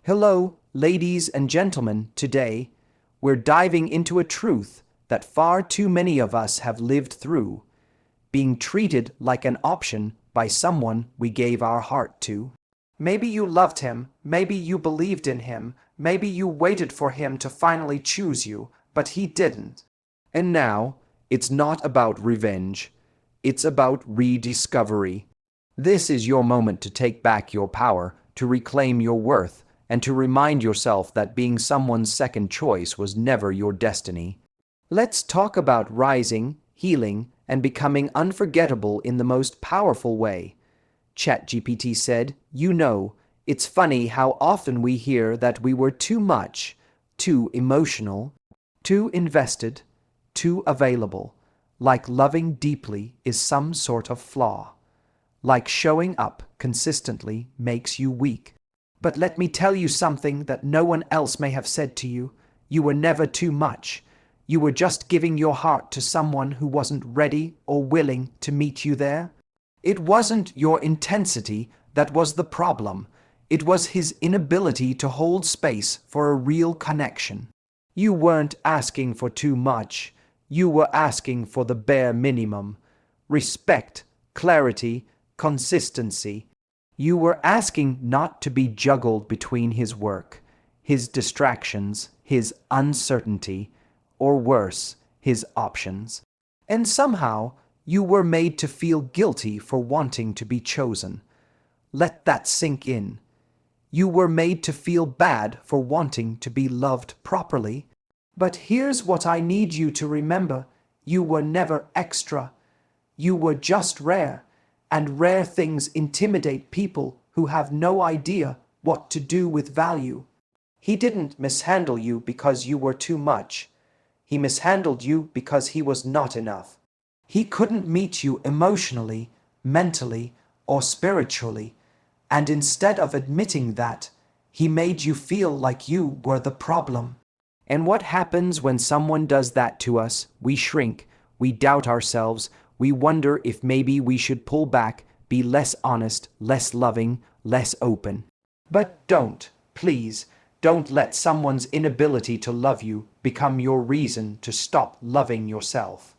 Hello, ladies and gentlemen. Today, we're diving into a truth that far too many of us have lived through, being treated like an option by someone we gave our heart to. Maybe you loved him, maybe you believed in him, maybe you waited for him to finally choose you, but he didn't. And now, it's not about revenge, it's about rediscovery. This is your moment to take back your power, to reclaim your worth, and to remind yourself that being someone's second choice was never your destiny. Let's talk about rising, healing, and becoming unforgettable in the most powerful way. ChatGPT said, it's funny how often we hear that we were too much, too emotional, too invested, too available, like loving deeply is some sort of flaw, like showing up consistently makes you weak. But let me tell you something that no one else may have said to you. You were never too much. You were just giving your heart to someone who wasn't ready or willing to meet you there. It wasn't your intensity that was the problem. It was his inability to hold space for a real connection. You weren't asking for too much. You were asking for the bare minimum. Respect, clarity, consistency. You were asking not to be juggled between his work, his distractions, his uncertainty, or worse, his options. And somehow, you were made to feel guilty for wanting to be chosen. Let that sink in. You were made to feel bad for wanting to be loved properly. But here's what I need you to remember. You were never extra. You were just rare. And rare things intimidate people who have no idea what to do with value. He didn't mishandle you because you were too much. He mishandled you because he was not enough. He couldn't meet you emotionally, mentally, or spiritually. And instead of admitting that, he made you feel like you were the problem. And what happens when someone does that to us? We shrink, we doubt ourselves, we wonder if maybe we should pull back, be less honest, less loving, less open. But please, don't let someone's inability to love you become your reason to stop loving yourself.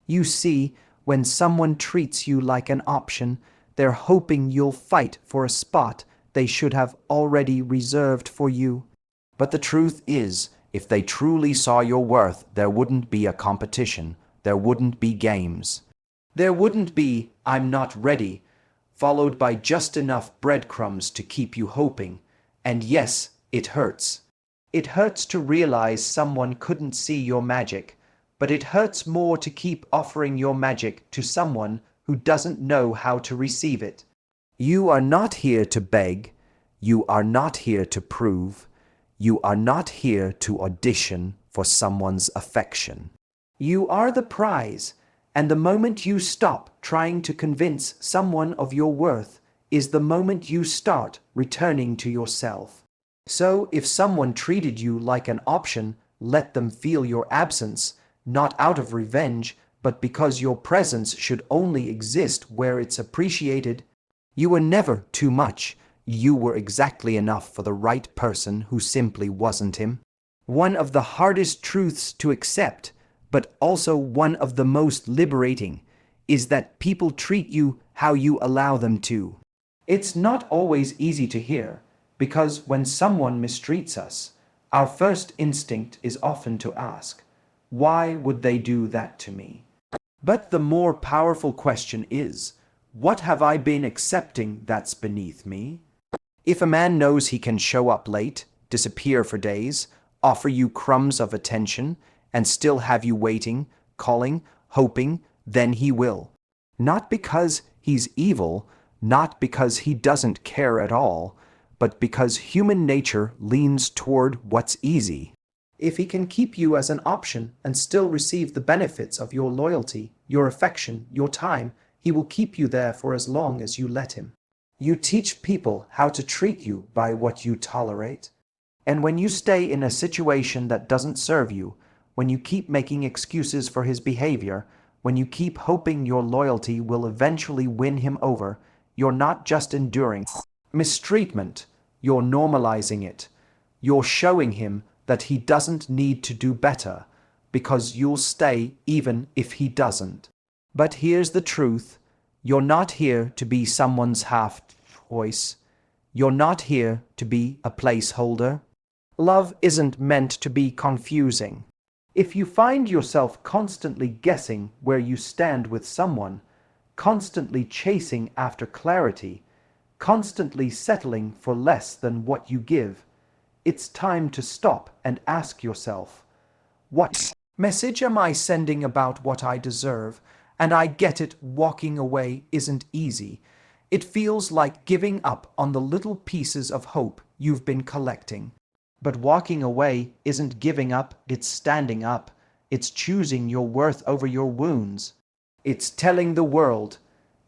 You see, when someone treats you like an option, they're hoping you'll fight for a spot they should have already reserved for you. But the truth is, if they truly saw your worth, there wouldn't be a competition, there wouldn't be games. There wouldn't be, "I'm not ready," followed by just enough breadcrumbs to keep you hoping. And yes, it hurts. It hurts to realize someone couldn't see your magic, but it hurts more to keep offering your magic to someone who doesn't know how to receive it. You are not here to beg. You are not here to prove. You are not here to audition for someone's affection. You are the prize. And the moment you stop trying to convince someone of your worth is the moment you start returning to yourself. So if someone treated you like an option, let them feel your absence, not out of revenge, but because your presence should only exist where it's appreciated. You were never too much. You were exactly enough for the right person who simply wasn't him. One of the hardest truths to accept, but also one of the most liberating, is that people treat you how you allow them to. It's not always easy to hear, because when someone mistreats us, our first instinct is often to ask, why would they do that to me? But the more powerful question is, what have I been accepting that's beneath me? If a man knows he can show up late, disappear for days, offer you crumbs of attention, and still have you waiting, calling, hoping, then he will. Not because he's evil, not because he doesn't care at all, but because human nature leans toward what's easy. If he can keep you as an option and still receive the benefits of your loyalty, your affection, your time, he will keep you there for as long as you let him. You teach people how to treat you by what you tolerate. And when you stay in a situation that doesn't serve you, when you keep making excuses for his behavior, when you keep hoping your loyalty will eventually win him over, you're not just enduring mistreatment, you're normalizing it. You're showing him that he doesn't need to do better, because you'll stay even if he doesn't. But here's the truth. You're not here to be someone's half-voice. You're not here to be a placeholder. Love isn't meant to be confusing. If you find yourself constantly guessing where you stand with someone, constantly chasing after clarity, constantly settling for less than what you give, it's time to stop and ask yourself, what message am I sending about what I deserve? And I get it, walking away isn't easy. It feels like giving up on the little pieces of hope you've been collecting. But walking away isn't giving up, it's standing up. It's choosing your worth over your wounds. It's telling the world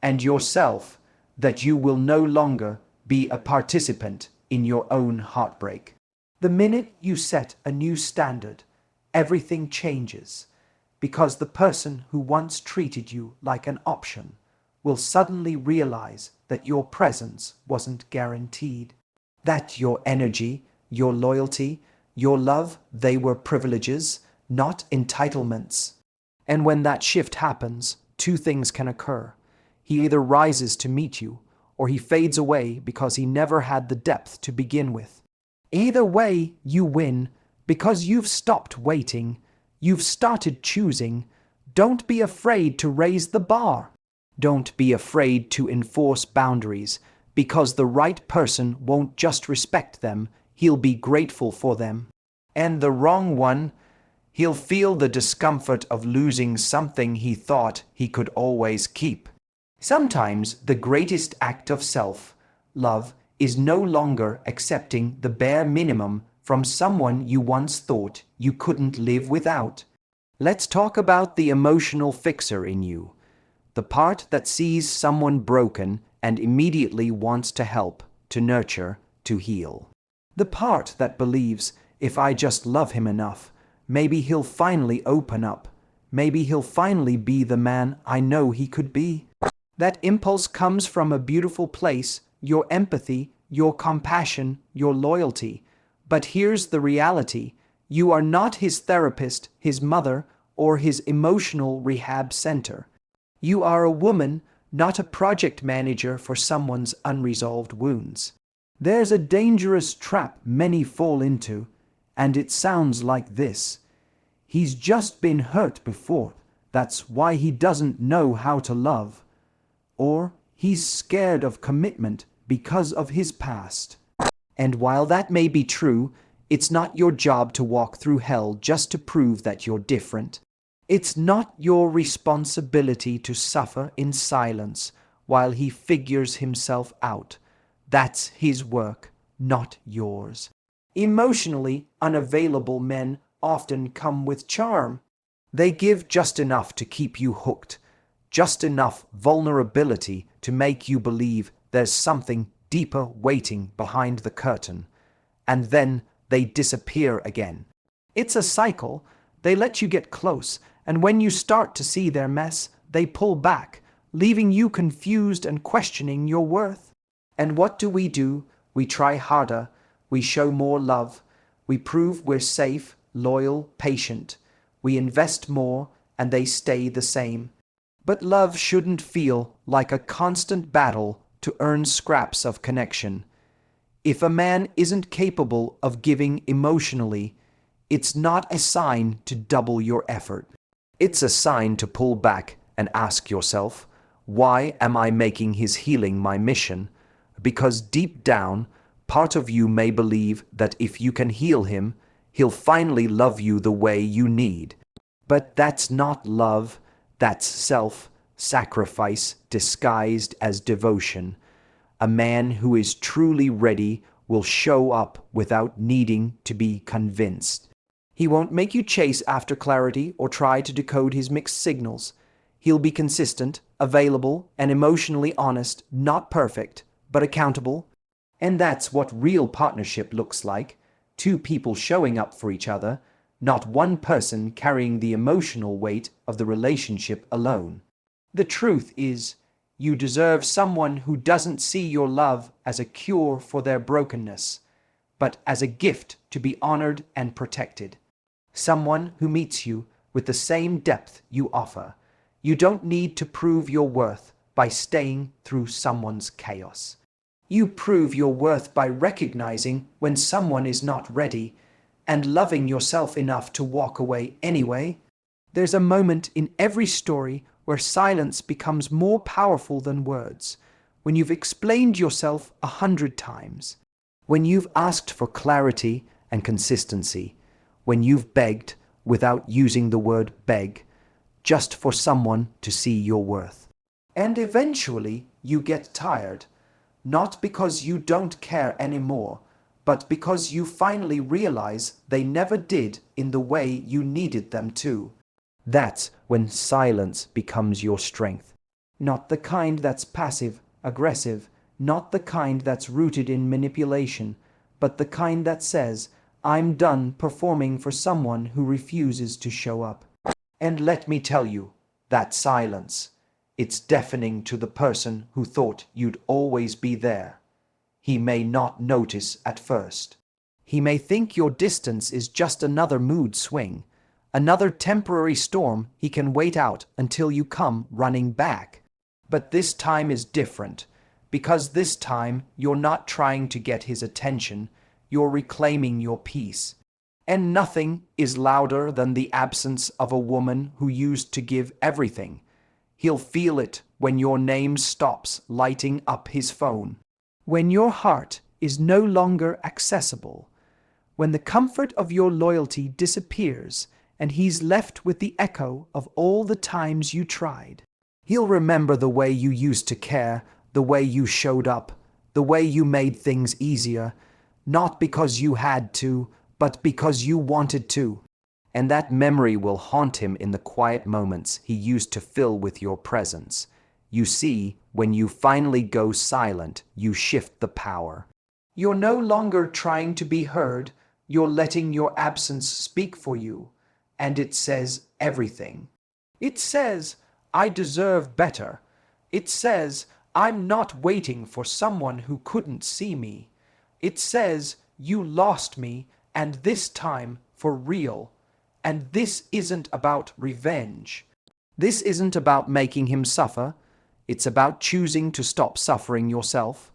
and yourself that you will no longer be a participant in your own heartbreak. The minute you set a new standard, everything changes, because the person who once treated you like an option will suddenly realize that your presence wasn't guaranteed, that your energy, your loyalty, your love, they were privileges, not entitlements. And when that shift happens, two things can occur. He either rises to meet you, or he fades away because he never had the depth to begin with. Either way, you win, because you've stopped waiting, you've started choosing. Don't be afraid to raise the bar. Don't be afraid to enforce boundaries, because the right person won't just respect them, he'll be grateful for them. And the wrong one, he'll feel the discomfort of losing something he thought he could always keep. Sometimes the greatest act of self-love is no longer accepting the bare minimum from someone you once thought you couldn't live without. Let's talk about the emotional fixer in you, the part that sees someone broken and immediately wants to help, to nurture, to heal. The part that believes, if I just love him enough, maybe he'll finally open up. Maybe he'll finally be the man I know he could be. That impulse comes from a beautiful place, your empathy, your compassion, your loyalty. But here's the reality. You are not his therapist, his mother, or his emotional rehab center. You are a woman, not a project manager for someone's unresolved wounds. There's a dangerous trap many fall into, and it sounds like this. He's just been hurt before. That's why he doesn't know how to love. Or he's scared of commitment because of his past. And while that may be true, it's not your job to walk through hell just to prove that you're different. It's not your responsibility to suffer in silence while he figures himself out. That's his work, not yours. Emotionally unavailable men often come with charm. They give just enough to keep you hooked, just enough vulnerability to make you believe there's something deeper waiting behind the curtain. And then they disappear again. It's a cycle. They let you get close, and when you start to see their mess, they pull back, leaving you confused and questioning your worth. And what do? We try harder. We show more love. We prove we're safe, loyal, patient. We invest more, and they stay the same. But love shouldn't feel like a constant battle to earn scraps of connection. If a man isn't capable of giving emotionally, it's not a sign to double your effort. It's a sign to pull back and ask yourself, why am I making his healing my mission? Because deep down, part of you may believe that if you can heal him, he'll finally love you the way you need. But that's not love, that's self-sacrifice disguised as devotion. A man who is truly ready will show up without needing to be convinced. He won't make you chase after clarity or try to decode his mixed signals. He'll be consistent, available, and emotionally honest, not perfect, but accountable. And that's what real partnership looks like. Two people showing up for each other, not one person carrying the emotional weight of the relationship alone. The truth is, you deserve someone who doesn't see your love as a cure for their brokenness, but as a gift to be honored and protected. Someone who meets you with the same depth you offer. You don't need to prove your worth by staying through someone's chaos. You prove your worth by recognizing when someone is not ready and loving yourself enough to walk away anyway. There's a moment in every story where silence becomes more powerful than words, when you've explained yourself 100 times, when you've asked for clarity and consistency, when you've begged without using the word beg, just for someone to see your worth. And eventually you get tired, not because you don't care anymore, but because you finally realize they never did in the way you needed them to. That's when silence becomes your strength. Not the kind that's passive, aggressive, not the kind that's rooted in manipulation, but the kind that says, I'm done performing for someone who refuses to show up. And let me tell you, that silence, it's deafening to the person who thought you'd always be there. He may not notice at first. He may think your distance is just another mood swing, another temporary storm he can wait out until you come running back. But this time is different, because this time you're not trying to get his attention, you're reclaiming your peace. And nothing is louder than the absence of a woman who used to give everything. He'll feel it when your name stops lighting up his phone, when your heart is no longer accessible, when the comfort of your loyalty disappears and he's left with the echo of all the times you tried. He'll remember the way you used to care, the way you showed up, the way you made things easier, not because you had to, but because you wanted to. And that memory will haunt him in the quiet moments he used to fill with your presence. You see, when you finally go silent, you shift the power. You're no longer trying to be heard, you're letting your absence speak for you. And it says everything. It says, I deserve better. It says, I'm not waiting for someone who couldn't see me. It says, you lost me, and this time for real. And this isn't about revenge. This isn't about making him suffer. It's about choosing to stop suffering yourself.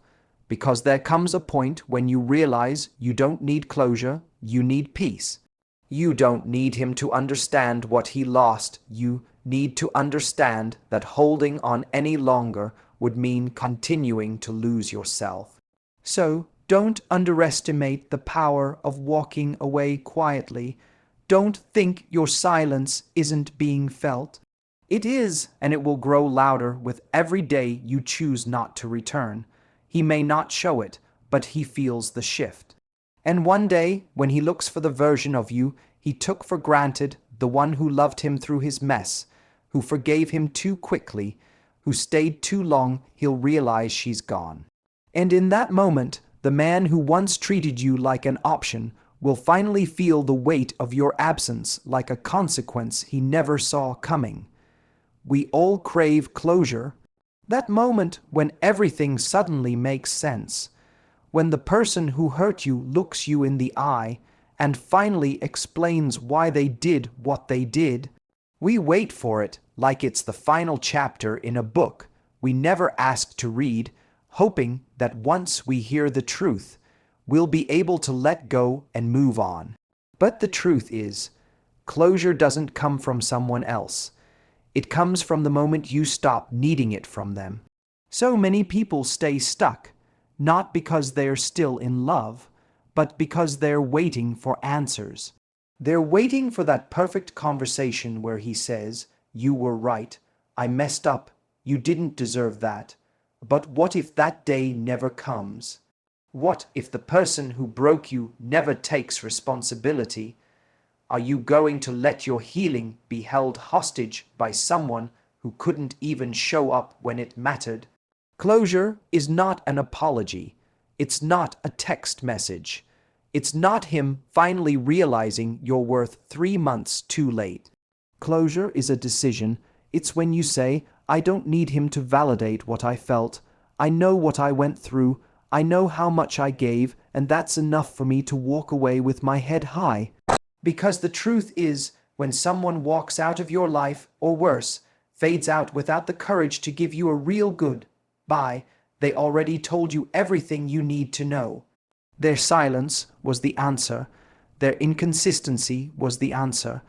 Because there comes a point when you realize you don't need closure, you need peace. You don't need him to understand what he lost. You need to understand that holding on any longer would mean continuing to lose yourself. So, don't underestimate the power of walking away quietly. Don't think your silence isn't being felt. It is, and it will grow louder with every day you choose not to return. He may not show it, but he feels the shift. And one day, when he looks for the version of you he took for granted, the one who loved him through his mess, who forgave him too quickly, who stayed too long, he'll realize she's gone. And in that moment, the man who once treated you like an option will finally feel the weight of your absence like a consequence he never saw coming. We all crave closure, that moment when everything suddenly makes sense, when the person who hurt you looks you in the eye and finally explains why they did what they did. We wait for it like it's the final chapter in a book we never asked to read, hoping that once we hear the truth, we'll be able to let go and move on. But the truth is, closure doesn't come from someone else. It comes from the moment you stop needing it from them. So many people stay stuck, not because they're still in love, but because they're waiting for answers. They're waiting for that perfect conversation where he says, you were right, I messed up, you didn't deserve that. But what if that day never comes? What if the person who broke you never takes responsibility? Are you going to let your healing be held hostage by someone who couldn't even show up when it mattered? Closure is not an apology. It's not a text message. It's not him finally realizing you're worth 3 months too late. Closure is a decision. It's when you say, I don't need him to validate what I felt. I know what I went through. I know how much I gave, and that's enough for me to walk away with my head high. Because the truth is, when someone walks out of your life, or worse, fades out without the courage to give you a real goodbye, they already told you everything you need to know. Their silence was the answer. Their inconsistency was the answer.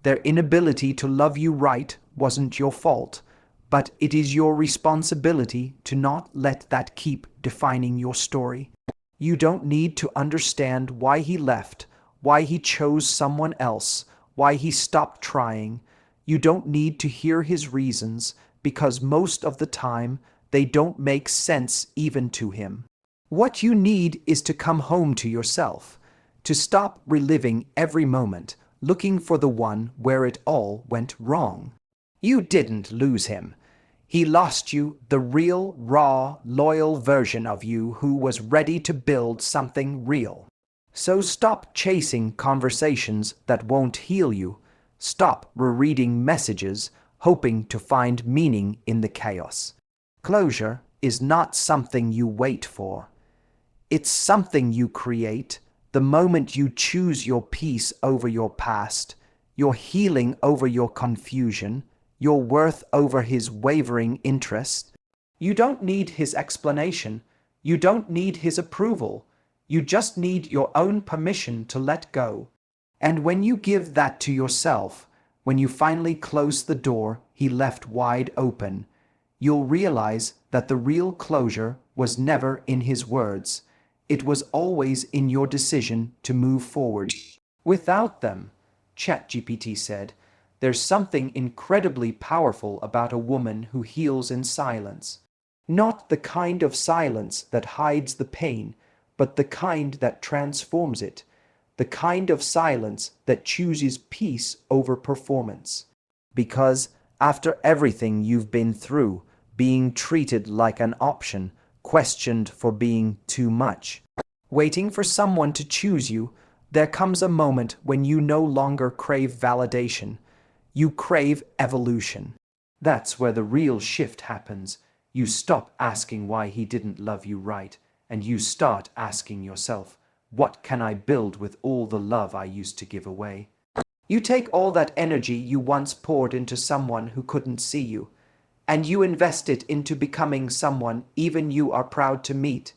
Their inability to love you right wasn't your fault, but it is your responsibility to not let that keep defining your story. You don't need to understand why he left, why he chose someone else, why he stopped trying. You don't need to hear his reasons, because most of the time they don't make sense even to him. What you need is to come home to yourself, to stop reliving every moment, looking for the one where it all went wrong. You didn't lose him. He lost you, the real, raw, loyal version of you who was ready to build something real. So stop chasing conversations that won't heal you. Stop rereading messages, hoping to find meaning in the chaos. Closure is not something you wait for. It's something you create the moment you choose your peace over your past, your healing over your confusion, your worth over his wavering interest. You don't need his explanation. You don't need his approval. You just need your own permission to let go. And when you give that to yourself, when you finally close the door he left wide open, you'll realize that the real closure was never in his words. It was always in your decision to move forward. Without them, ChatGPT said, there's something incredibly powerful about a woman who heals in silence. Not the kind of silence that hides the pain, but the kind that transforms it. The kind of silence that chooses peace over performance. Because after everything you've been through, being treated like an option, questioned for being too much, waiting for someone to choose you, there comes a moment when you no longer crave validation. You crave evolution. That's where the real shift happens. You stop asking why he didn't love you right, and you start asking yourself, what can I build with all the love I used to give away? You take all that energy you once poured into someone who couldn't see you, and you invest it into becoming someone even you are proud to meet.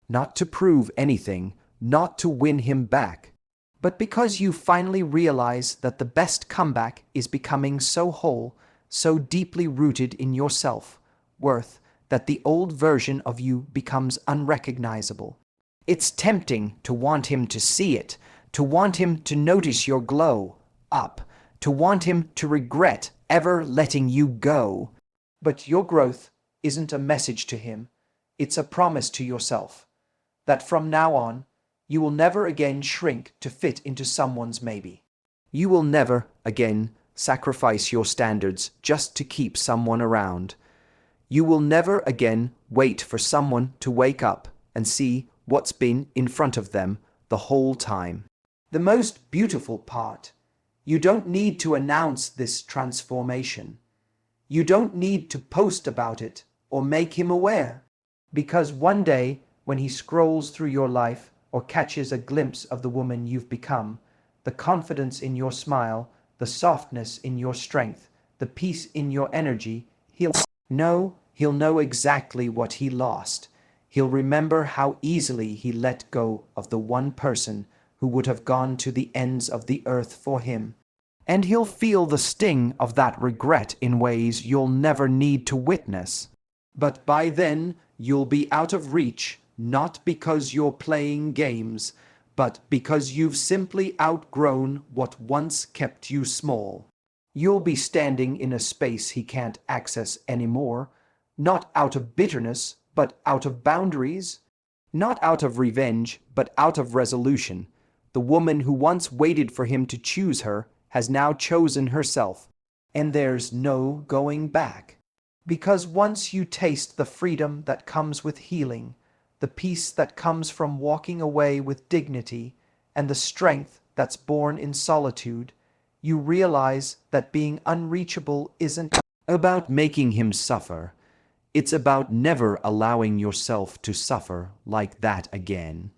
Not to prove anything, not to win him back, but because you finally realize that the best comeback is becoming so whole, so deeply rooted in your self-worth, that the old version of you becomes unrecognizable. It's tempting to want him to see it, to want him to notice your glow up, to want him to regret ever letting you go. But your growth isn't a message to him, it's a promise to yourself, that from now on, you will never again shrink to fit into someone's maybe. You will never again sacrifice your standards just to keep someone around. You will never again wait for someone to wake up and see what's been in front of them the whole time. The most beautiful part, you don't need to announce this transformation. You don't need to post about it or make him aware, because one day when he scrolls through your life or catches a glimpse of the woman you've become, the confidence in your smile, the softness in your strength, the peace in your energy, he'll know exactly what he lost. He'll remember how easily he let go of the one person who would have gone to the ends of the earth for him. And he'll feel the sting of that regret in ways you'll never need to witness. But by then, you'll be out of reach, not because you're playing games, but because you've simply outgrown what once kept you small. You'll be standing in a space he can't access anymore, not out of bitterness, but out of boundaries. Not out of revenge, but out of resolution. The woman who once waited for him to choose her has now chosen herself, and there's no going back. Because once you taste the freedom that comes with healing, the peace that comes from walking away with dignity, and the strength that's born in solitude, you realize that being unreachable isn't about making him suffer. It's about never allowing yourself to suffer like that again.